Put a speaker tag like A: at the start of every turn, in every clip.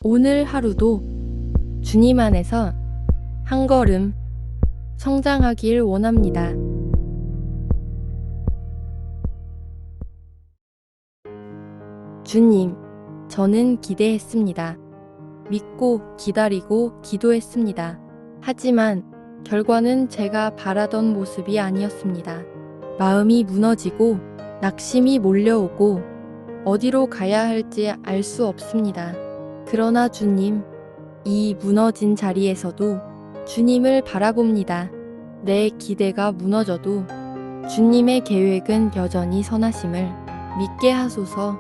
A: 오늘 하루도 주님 안에서 한 걸음 성장하길 원합니다. 주님, 저는 기대했습니다. 믿고 기다리고 기도했습니다. 하지만 결과는 제가 바라던 모습이 아니었습니다. 마음이 무너지고 낙심이 몰려오고 어디로 가야 할지 알 수 없습니다. 그러나 주님, 이 무너진 자리에서도 주님을 바라봅니다. 내 기대가 무너져도 주님의 계획은 여전히 선하심을 믿게 하소서.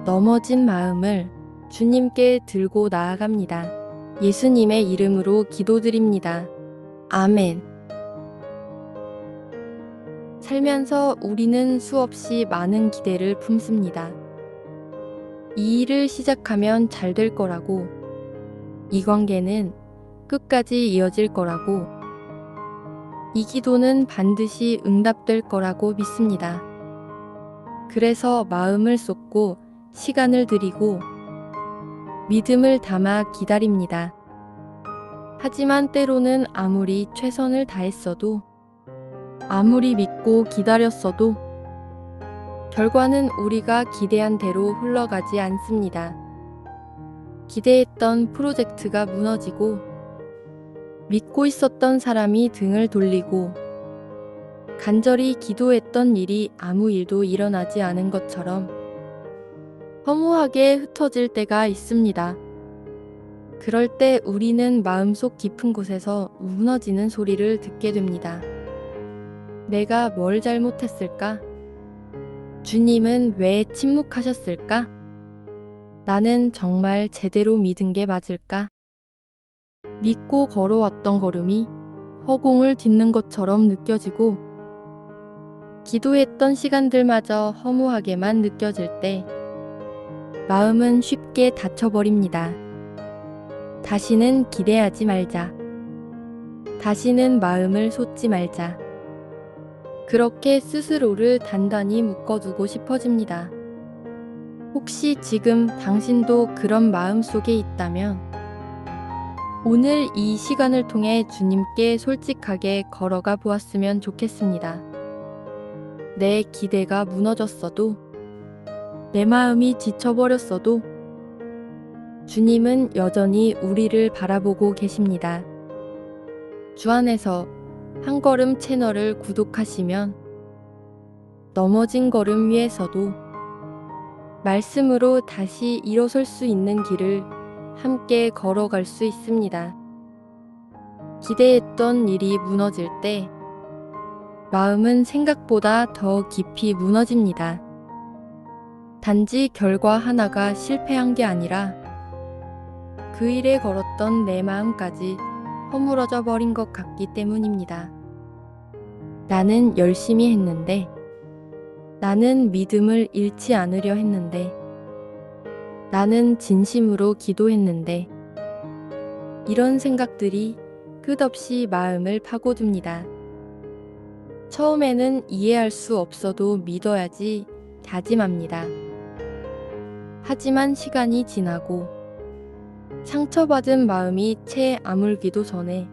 A: 넘어진 마음을 주님께 들고 나아갑니다. 예수님의 이름으로 기도드립니다. 아멘. 살면서 우리는 수없이 많은 기대를 품습니다. 이 일을 시작하면 잘 될 거라고, 이 관계는 끝까지 이어질 거라고, 이 기도는 반드시 응답될 거라고 믿습니다. 그래서 마음을 쏟고 시간을 들이고 믿음을 담아 기다립니다. 하지만 때로는 아무리 최선을 다했어도, 아무리 믿고 기다렸어도 결과는 우리가 기대한 대로 흘러가지 않습니다. 기대했던 프로젝트가 무너지고 믿고 있었던 사람이 등을 돌리고 간절히 기도했던 일이 아무 일도 일어나지 않은 것처럼 허무하게 흩어질 때가 있습니다. 그럴 때 우리는 마음속 깊은 곳에서 무너지는 소리를 듣게 됩니다. 내가 뭘 잘못했을까? 주님은 왜 침묵하셨을까? 나는 정말 제대로 믿은 게 맞을까? 믿고 걸어왔던 걸음이 허공을 딛는 것처럼 느껴지고 기도했던 시간들마저 허무하게만 느껴질 때 마음은 쉽게 닫혀버립니다. 다시는 기대하지 말자. 다시는 마음을 쏟지 말자. 그렇게 스스로를 단단히 묶어두고 싶어집니다. 혹시 지금 당신도 그런 마음 속에 있다면 오늘 이 시간을 통해 주님께 솔직하게 걸어가 보았으면 좋겠습니다. 내 기대가 무너졌어도, 내 마음이 지쳐버렸어도 주님은 여전히 우리를 바라보고 계십니다. 주 안에서 한 걸음 채널을 구독하시면 넘어진 걸음 위에서도 말씀으로 다시 일어설 수 있는 길을 함께 걸어갈 수 있습니다. 기대했던 일이 무너질 때 마음은 생각보다 더 깊이 무너집니다. 단지 결과 하나가 실패한 게 아니라 그 일에 걸었던 내 마음까지 허물어져 버린 것 같기 때문입니다. 나는 열심히 했는데, 나는 믿음을 잃지 않으려 했는데, 나는 진심으로 기도했는데, 이런 생각들이 끝없이 마음을 파고듭니다. 처음에는 이해할 수 없어도 믿어야지 다짐합니다. 하지만 시간이 지나고 상처받은 마음이 채 아물기도 전에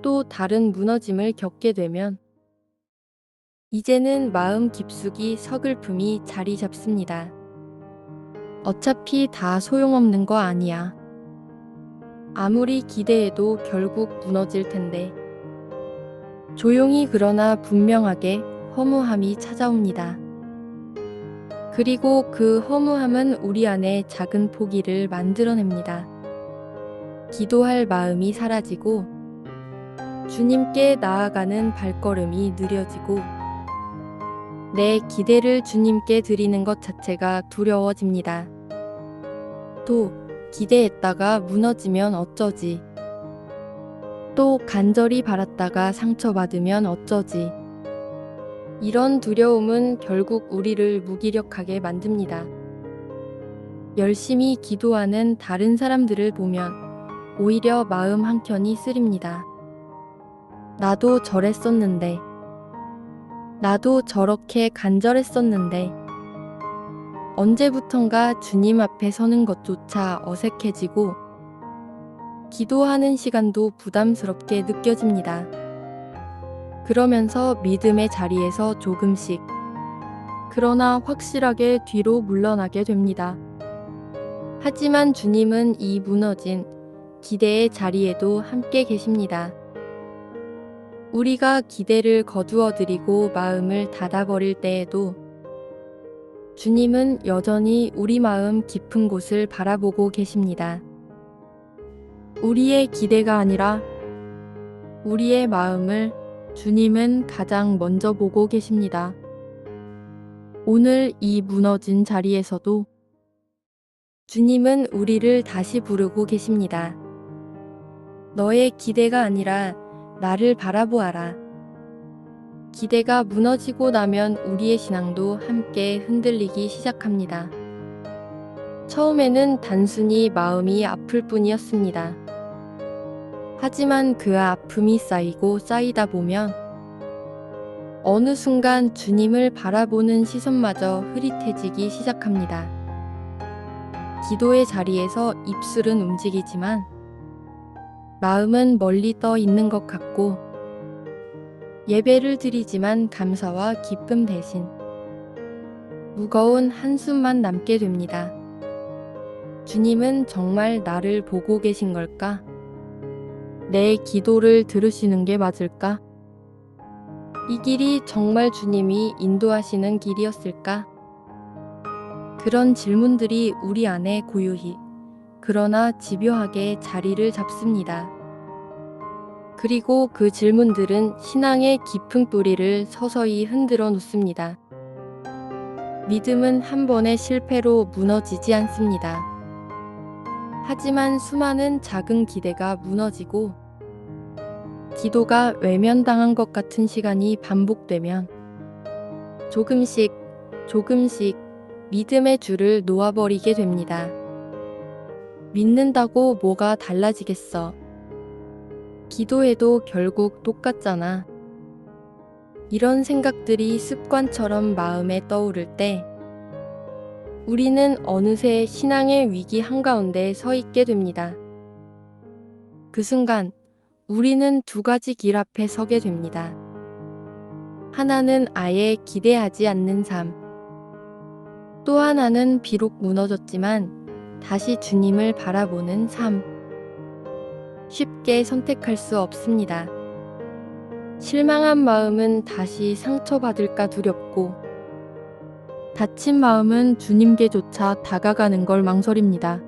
A: 또 다른 무너짐을 겪게 되면 이제는 마음 깊숙이 서글픔이 자리 잡습니다. 어차피 다 소용없는 거 아니야. 아무리 기대해도 결국 무너질 텐데. 조용히 그러나 분명하게 허무함이 찾아옵니다. 그리고 그 허무함은 우리 안에 작은 포기를 만들어냅니다. 기도할 마음이 사라지고 주님께 나아가는 발걸음이 느려지고 내 기대를 주님께 드리는 것 자체가 두려워집니다. 또 기대했다가 무너지면 어쩌지? 또 간절히 바랐다가 상처받으면 어쩌지? 이런 두려움은 결국 우리를 무기력하게 만듭니다. 열심히 기도하는 다른 사람들을 보면 오히려 마음 한켠이 쓰립니다. 나도 저랬었는데, 나도 저렇게 간절했었는데, 언제부턴가 주님 앞에 서는 것조차 어색해지고 기도하는 시간도 부담스럽게 느껴집니다. 그러면서 믿음의 자리에서 조금씩, 그러나 확실하게 뒤로 물러나게 됩니다. 하지만 주님은 이 무너진 기대의 자리에도 함께 계십니다. 우리가 기대를 거두어드리고 마음을 닫아버릴 때에도 주님은 여전히 우리 마음 깊은 곳을 바라보고 계십니다. 우리의 기대가 아니라 우리의 마음을 주님은 가장 먼저 보고 계십니다. 오늘 이 무너진 자리에서도 주님은 우리를 다시 부르고 계십니다. 너의 기대가 아니라 나를 바라보아라. 기대가 무너지고 나면 우리의 신앙도 함께 흔들리기 시작합니다. 처음에는 단순히 마음이 아플 뿐이었습니다. 하지만 그 아픔이 쌓이고 쌓이다 보면 어느 순간 주님을 바라보는 시선마저 흐릿해지기 시작합니다. 기도의 자리에서 입술은 움직이지만 마음은 멀리 떠 있는 것 같고, 예배를 드리지만 감사와 기쁨 대신 무거운 한숨만 남게 됩니다. 주님은 정말 나를 보고 계신 걸까? 내 기도를 들으시는 게 맞을까? 이 길이 정말 주님이 인도하시는 길이었을까? 그런 질문들이 우리 안에 고요히, 그러나 집요하게 자리를 잡습니다. 그리고 그 질문들은 신앙의 깊은 뿌리를 서서히 흔들어 놓습니다. 믿음은 한 번의 실패로 무너지지 않습니다. 하지만 수많은 작은 기대가 무너지고 기도가 외면당한 것 같은 시간이 반복되면 조금씩 믿음의 줄을 놓아버리게 됩니다. 믿는다고 뭐가 달라지겠어? 기도해도 결국 똑같잖아. 이런 생각들이 습관처럼 마음에 떠오를 때 우리는 어느새 신앙의 위기 한가운데 서 있게 됩니다. 그 순간 우리는 두 가지 길 앞에 서게 됩니다. 하나는 아예 기대하지 않는 삶. 또 하나는 비록 무너졌지만 다시 주님을 바라보는 삶. 쉽게 선택할 수 없습니다. 실망한 마음은 다시 상처받을까 두렵고, 다친 마음은 주님께조차 다가가는 걸 망설입니다.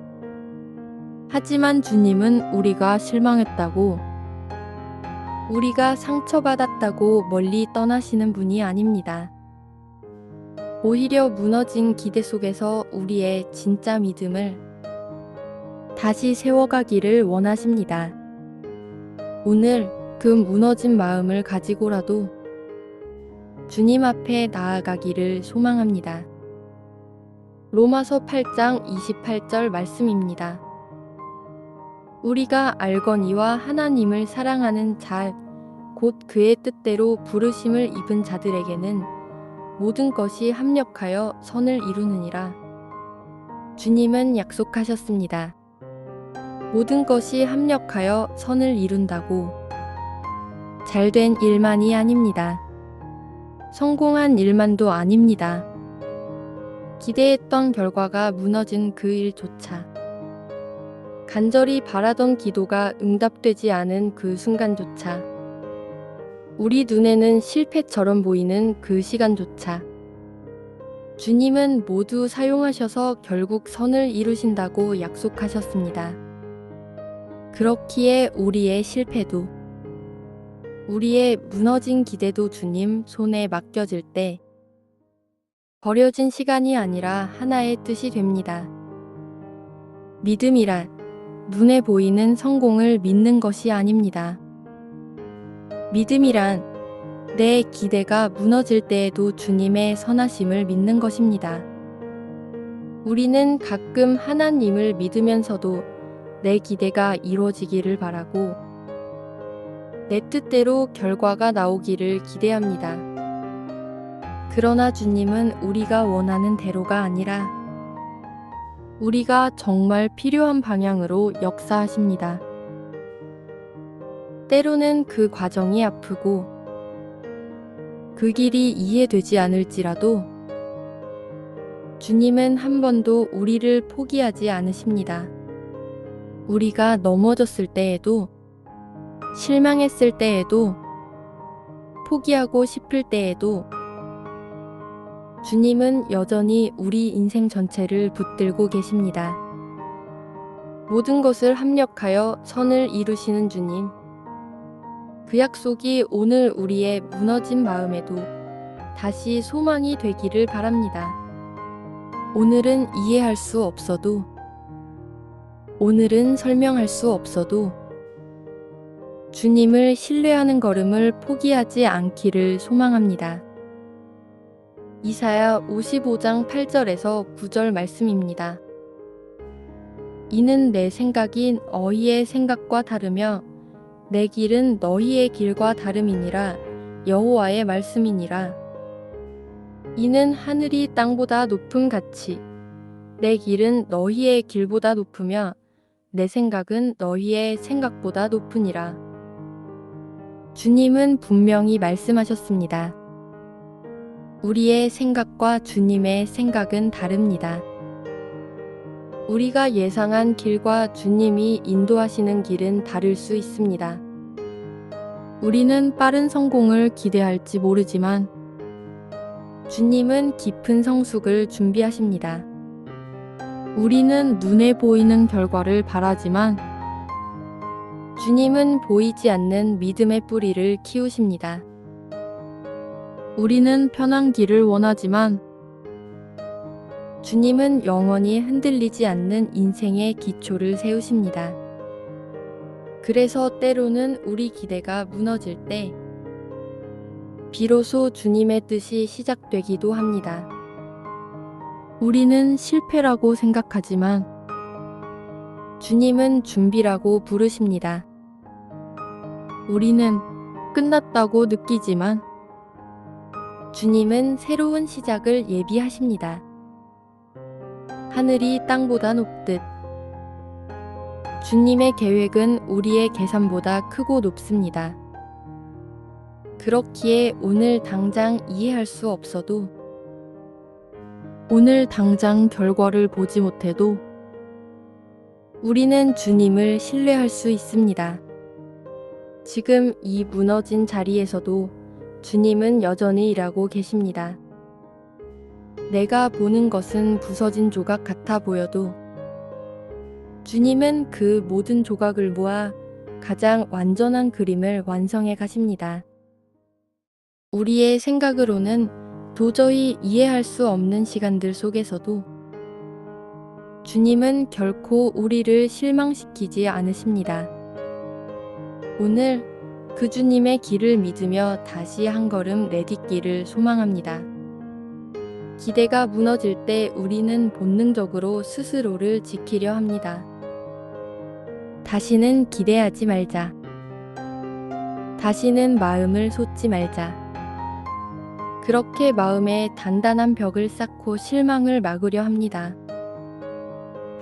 A: 하지만 주님은 우리가 실망했다고, 우리가 상처받았다고 멀리 떠나시는 분이 아닙니다. 오히려 무너진 기대 속에서 우리의 진짜 믿음을 다시 세워가기를 원하십니다. 오늘 그 무너진 마음을 가지고라도 주님 앞에 나아가기를 소망합니다. 로마서 8장 28절 말씀입니다. 우리가 알거니와 하나님을 사랑하는 자, 곧 그의 뜻대로 부르심을 입은 자들에게는 모든 것이 합력하여 선을 이루느니라. 주님은 약속하셨습니다. 모든 것이 합력하여 선을 이룬다고. 잘된 일만이 아닙니다. 성공한 일만도 아닙니다. 기대했던 결과가 무너진 그 일조차, 간절히 바라던 기도가 응답되지 않은 그 순간조차, 우리 눈에는 실패처럼 보이는 그 시간조차 주님은 모두 사용하셔서 결국 선을 이루신다고 약속하셨습니다. 그렇기에 우리의 실패도, 우리의 무너진 기대도 주님 손에 맡겨질 때 버려진 시간이 아니라 하나의 뜻이 됩니다. 믿음이란 눈에 보이는 성공을 믿는 것이 아닙니다. 믿음이란 내 기대가 무너질 때에도 주님의 선하심을 믿는 것입니다. 우리는 가끔 하나님을 믿으면서도 내 기대가 이루어지기를 바라고 내 뜻대로 결과가 나오기를 기대합니다. 그러나 주님은 우리가 원하는 대로가 아니라 우리가 정말 필요한 방향으로 역사하십니다. 때로는 그 과정이 아프고 그 길이 이해되지 않을지라도 주님은 한 번도 우리를 포기하지 않으십니다. 우리가 넘어졌을 때에도, 실망했을 때에도, 포기하고 싶을 때에도 주님은 여전히 우리 인생 전체를 붙들고 계십니다. 모든 것을 합력하여 선을 이루시는 주님. 그 약속이 오늘 우리의 무너진 마음에도 다시 소망이 되기를 바랍니다. 오늘은 이해할 수 없어도, 오늘은 설명할 수 없어도 주님을 신뢰하는 걸음을 포기하지 않기를 소망합니다. 이사야 55장 8절에서 9절 말씀입니다. 이는 내 생각이 너희의 생각과 다르며 내 길은 너희의 길과 다름이니라. 여호와의 말씀이니라. 이는 하늘이 땅보다 높음 같이 내 길은 너희의 길보다 높으며 내 생각은 너희의 생각보다 높으니라. 주님은 분명히 말씀하셨습니다. 우리의 생각과 주님의 생각은 다릅니다. 우리가 예상한 길과 주님이 인도하시는 길은 다를 수 있습니다. 우리는 빠른 성공을 기대할지 모르지만 주님은 깊은 성숙을 준비하십니다. 우리는 눈에 보이는 결과를 바라지만 주님은 보이지 않는 믿음의 뿌리를 키우십니다. 우리는 편한 길을 원하지만 주님은 영원히 흔들리지 않는 인생의 기초를 세우십니다. 그래서 때로는 우리 기대가 무너질 때 비로소 주님의 뜻이 시작되기도 합니다. 우리는 실패라고 생각하지만 주님은 준비라고 부르십니다. 우리는 끝났다고 느끼지만 주님은 새로운 시작을 예비하십니다. 하늘이 땅보다 높듯 주님의 계획은 우리의 계산보다 크고 높습니다. 그렇기에 오늘 당장 이해할 수 없어도, 오늘 당장 결과를 보지 못해도 우리는 주님을 신뢰할 수 있습니다. 지금 이 무너진 자리에서도 주님은 여전히 일하고 계십니다. 내가 보는 것은 부서진 조각 같아 보여도 주님은 그 모든 조각을 모아 가장 완전한 그림을 완성해 가십니다. 우리의 생각으로는 도저히 이해할 수 없는 시간들 속에서도 주님은 결코 우리를 실망시키지 않으십니다. 오늘 그 주님의 길을 믿으며 다시 한 걸음 내딛기를 소망합니다. 기대가 무너질 때 우리는 본능적으로 스스로를 지키려 합니다. 다시는 기대하지 말자. 다시는 마음을 쏟지 말자. 그렇게 마음에 단단한 벽을 쌓고 실망을 막으려 합니다.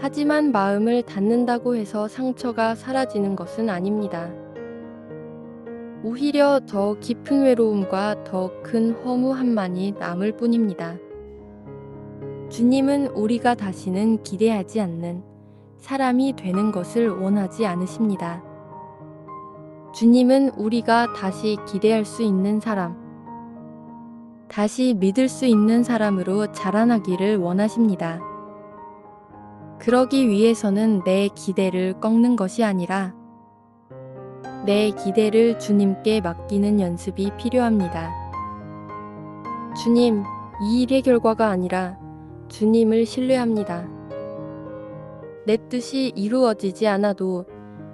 A: 하지만 마음을 닫는다고 해서 상처가 사라지는 것은 아닙니다. 오히려 더 깊은 외로움과 더 큰 허무함만이 남을 뿐입니다. 주님은 우리가 다시는 기대하지 않는 사람이 되는 것을 원하지 않으십니다. 주님은 우리가 다시 기대할 수 있는 사람, 다시 믿을 수 있는 사람으로 자라나기를 원하십니다. 그러기 위해서는 내 기대를 꺾는 것이 아니라 내 기대를 주님께 맡기는 연습이 필요합니다. 주님, 이 일의 결과가 아니라 주님을 신뢰합니다. 내 뜻이 이루어지지 않아도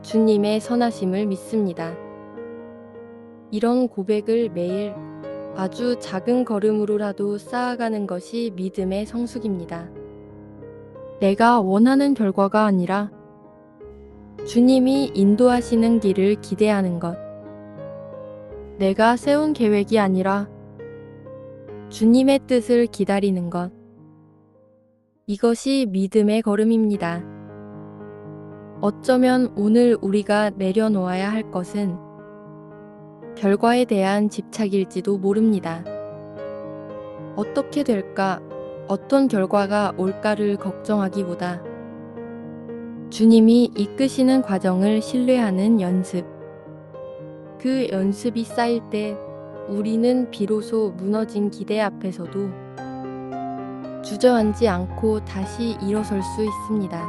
A: 주님의 선하심을 믿습니다. 이런 고백을 매일 아주 작은 걸음으로라도 쌓아가는 것이 믿음의 성숙입니다. 내가 원하는 결과가 아니라 주님이 인도하시는 길을 기대하는 것. 내가 세운 계획이 아니라 주님의 뜻을 기다리는 것. 이것이 믿음의 걸음입니다. 어쩌면 오늘 우리가 내려놓아야 할 것은 결과에 대한 집착일지도 모릅니다. 어떻게 될까, 어떤 결과가 올까를 걱정하기보다 주님이 이끄시는 과정을 신뢰하는 연습. 그 연습이 쌓일 때 우리는 비로소 무너진 기대 앞에서도 주저앉지 않고 다시 일어설 수 있습니다.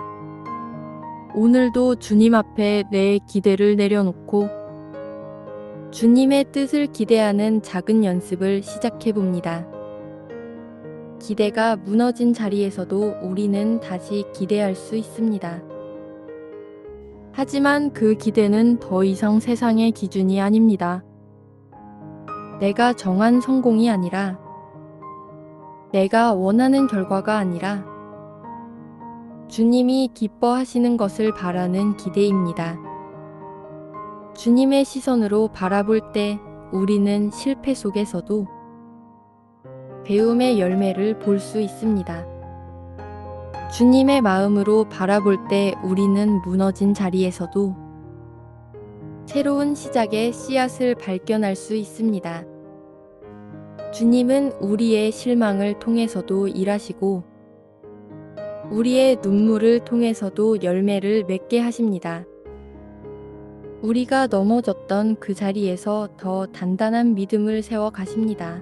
A: 오늘도 주님 앞에 내 기대를 내려놓고 주님의 뜻을 기대하는 작은 연습을 시작해 봅니다. 기대가 무너진 자리에서도 우리는 다시 기대할 수 있습니다. 하지만 그 기대는 더 이상 세상의 기준이 아닙니다. 내가 정한 성공이 아니라, 내가 원하는 결과가 아니라 주님이 기뻐하시는 것을 바라는 기대입니다. 주님의 시선으로 바라볼 때 우리는 실패 속에서도 배움의 열매를 볼 수 있습니다. 주님의 마음으로 바라볼 때 우리는 무너진 자리에서도 새로운 시작의 씨앗을 발견할 수 있습니다. 주님은 우리의 실망을 통해서도 일하시고 우리의 눈물을 통해서도 열매를 맺게 하십니다. 우리가 넘어졌던 그 자리에서 더 단단한 믿음을 세워 가십니다.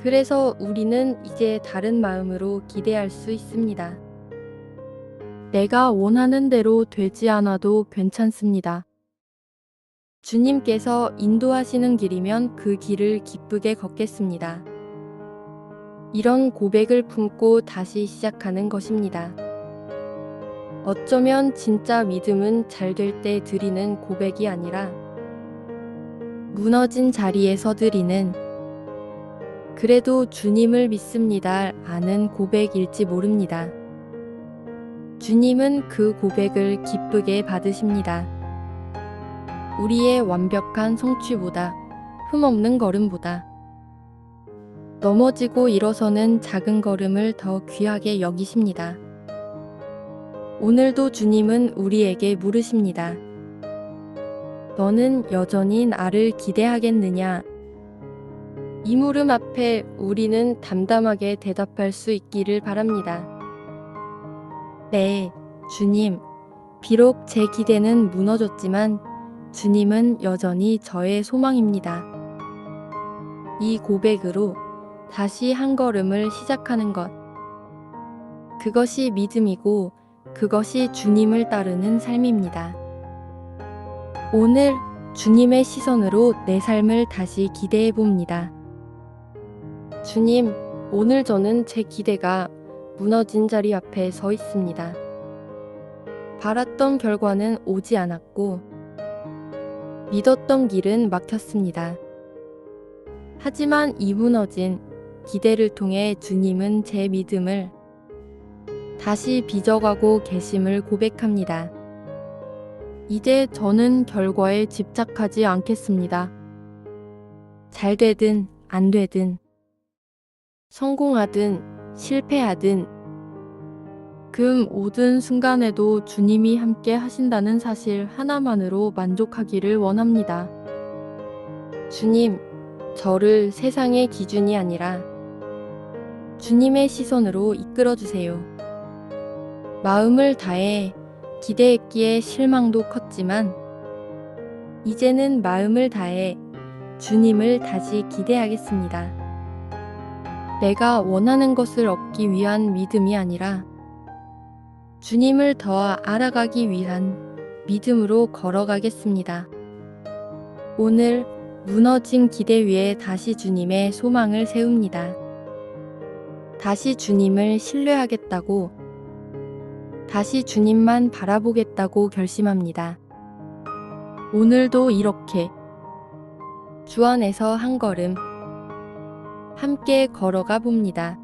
A: 그래서 우리는 이제 다른 마음으로 기대할 수 있습니다. 내가 원하는 대로 되지 않아도 괜찮습니다. 주님께서 인도하시는 길이면 그 길을 기쁘게 걷겠습니다. 이런 고백을 품고 다시 시작하는 것입니다. 어쩌면 진짜 믿음은 잘 될 때 드리는 고백이 아니라 무너진 자리에서 드리는 그래도 주님을 믿습니다 아는 고백일지 모릅니다. 주님은 그 고백을 기쁘게 받으십니다. 우리의 완벽한 성취보다, 흠없는 걸음보다 넘어지고 일어서는 작은 걸음을 더 귀하게 여기십니다. 오늘도 주님은 우리에게 물으십니다. 너는 여전히 나를 기대하겠느냐? 이 물음 앞에 우리는 담담하게 대답할 수 있기를 바랍니다. 네, 주님. 비록 제 기대는 무너졌지만 주님은 여전히 저의 소망입니다. 이 고백으로 다시 한 걸음을 시작하는 것. 그것이 믿음이고 그것이 주님을 따르는 삶입니다. 오늘 주님의 시선으로 내 삶을 다시 기대해 봅니다. 주님, 오늘 저는 제 기대가 무너진 자리 앞에 서 있습니다. 바랐던 결과는 오지 않았고 믿었던 길은 막혔습니다. 하지만 이 무너진 기대를 통해 주님은 제 믿음을 다시 빚어가고 계심을 고백합니다. 이제 저는 결과에 집착하지 않겠습니다. 잘 되든 안 되든 성공하든 실패하든 그 모든 순간에도 주님이 함께 하신다는 사실 하나만으로 만족하기를 원합니다. 주님, 저를 세상의 기준이 아니라 주님의 시선으로 이끌어주세요. 마음을 다해 기대했기에 실망도 컸지만 이제는 마음을 다해 주님을 다시 기대하겠습니다. 내가 원하는 것을 얻기 위한 믿음이 아니라 주님을 더 알아가기 위한 믿음으로 걸어가겠습니다. 오늘 무너진 기대 위에 다시 주님의 소망을 세웁니다. 다시 주님을 신뢰하겠다고, 다시 주님만 바라보겠다고 결심합니다. 오늘도 이렇게 주 안에서 한 걸음 함께 걸어가 봅니다.